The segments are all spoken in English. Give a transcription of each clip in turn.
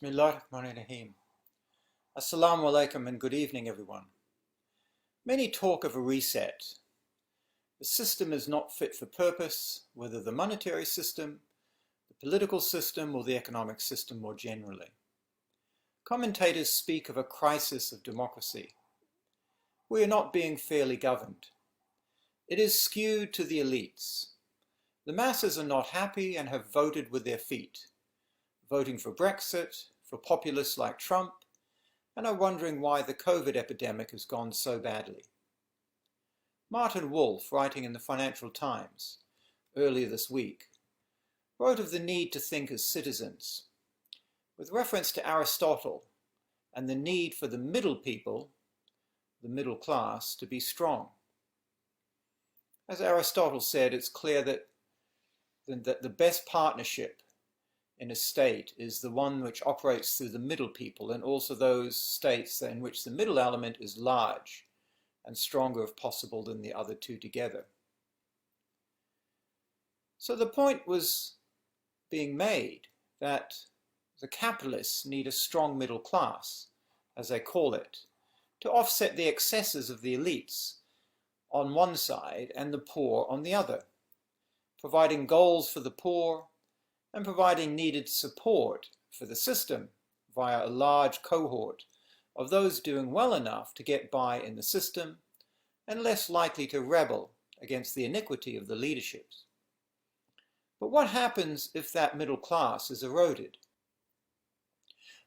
Bismillahirrahmanirrahim. Assalamu alaikum and good evening, everyone. Many talk of a reset. The system is not fit for purpose, whether the monetary system, the political system, or the economic system more generally. Commentators speak of a crisis of democracy. We are not being fairly governed. It is skewed to the elites. The masses are not happy and have voted with their feet, voting for Brexit, for populists like Trump, and are wondering why the COVID epidemic has gone so badly. Martin Wolf, writing in the Financial Times earlier this week, wrote of the need to think as citizens, with reference to Aristotle and the need for the middle people, the middle class, to be strong. As Aristotle said, it's clear that the best partnership in a state is the one which operates through the middle people, and also those states in which the middle element is large and stronger if possible than the other two together. So the point was being made that the capitalists need a strong middle class, as they call it, to offset the excesses of the elites on one side and the poor on the other, providing goals for the poor and providing needed support for the system via a large cohort of those doing well enough to get by in the system and less likely to rebel against the iniquity of the leaderships. But what happens if that middle class is eroded?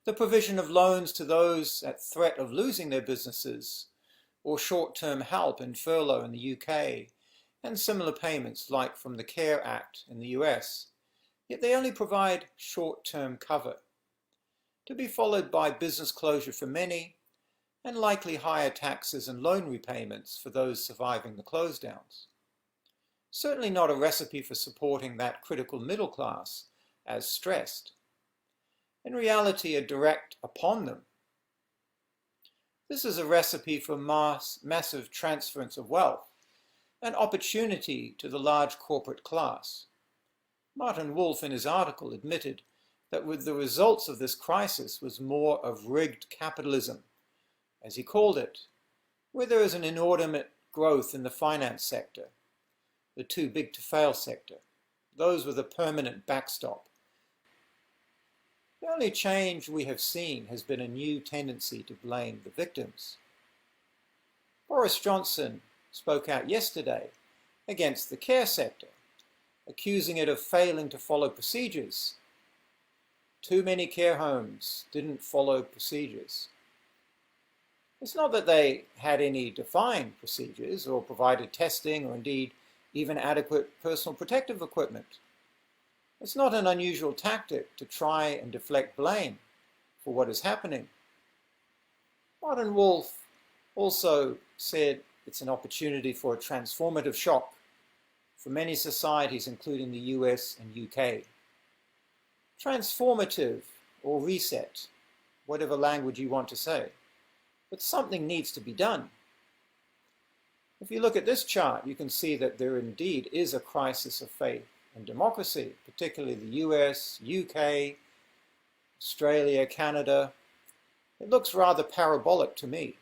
The provision of loans to those at threat of losing their businesses, or short-term help and furlough in the UK, and similar payments like from the CARE Act in the US, yet they only provide short-term cover, to be followed by business closure for many and likely higher taxes and loan repayments for those surviving the close-downs. Certainly not a recipe for supporting that critical middle class as stressed. In reality, a direct upon them. This is a recipe for massive transference of wealth and opportunity to the large corporate class. Martin Wolf in his article admitted that with the results of this crisis was more of rigged capitalism, as he called it, where there is an inordinate growth in the finance sector, the too big to fail sector, those with a permanent backstop. The only change we have seen has been a new tendency to blame the victims. Boris Johnson spoke out yesterday against the care sector, accusing it of failing to follow procedures. Too many care homes didn't follow procedures. It's not that they had any defined procedures or provided testing or indeed even adequate personal protective equipment. It's not an unusual tactic to try and deflect blame for what is happening. Martin Wolf also said it's an opportunity for a transformative shock for many societies, including the US and UK. Transformative or reset, whatever language you want to say. But something needs to be done. If you look at this chart, you can see that there indeed is a crisis of faith in democracy, particularly the US, UK, Australia, Canada. It looks rather parabolic to me.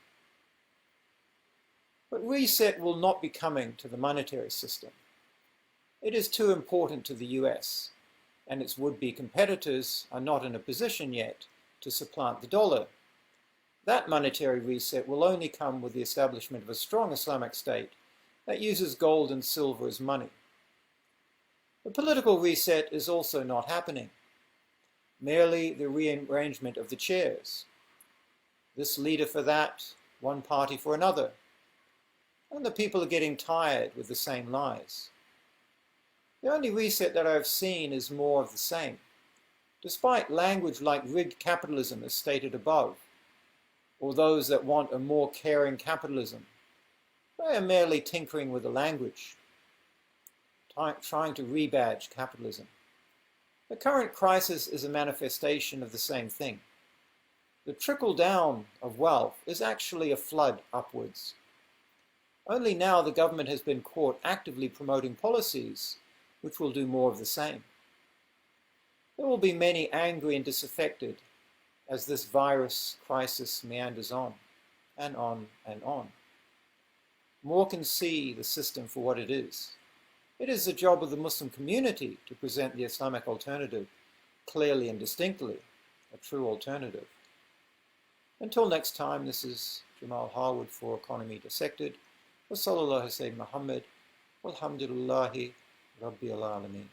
But reset will not be coming to the monetary system. It is too important to the US, and its would-be competitors are not in a position yet to supplant the dollar. That monetary reset will only come with the establishment of a strong Islamic state that uses gold and silver as money. The political reset is also not happening, merely the rearrangement of the chairs. This leader for that, one party for another. And the people are getting tired with the same lies. The only reset that I've seen is more of the same, despite language like rigged capitalism as stated above, or those that want a more caring capitalism. They are merely tinkering with the language, trying to rebadge capitalism. The current crisis is a manifestation of the same thing. The trickle-down of wealth is actually a flood upwards. Only now the government has been caught actively promoting policies which will do more of the same. There will be many angry and disaffected, as this virus crisis meanders on and on and on. More can see the system for what it is. It is the job of the Muslim community to present the Islamic alternative clearly and distinctly, a true alternative. Until next time, this is Jamal Harwood for Economy Dissected. Wa sallallahu Sayyid Muhammad. Walhamdulillahi Rabbil Alameen.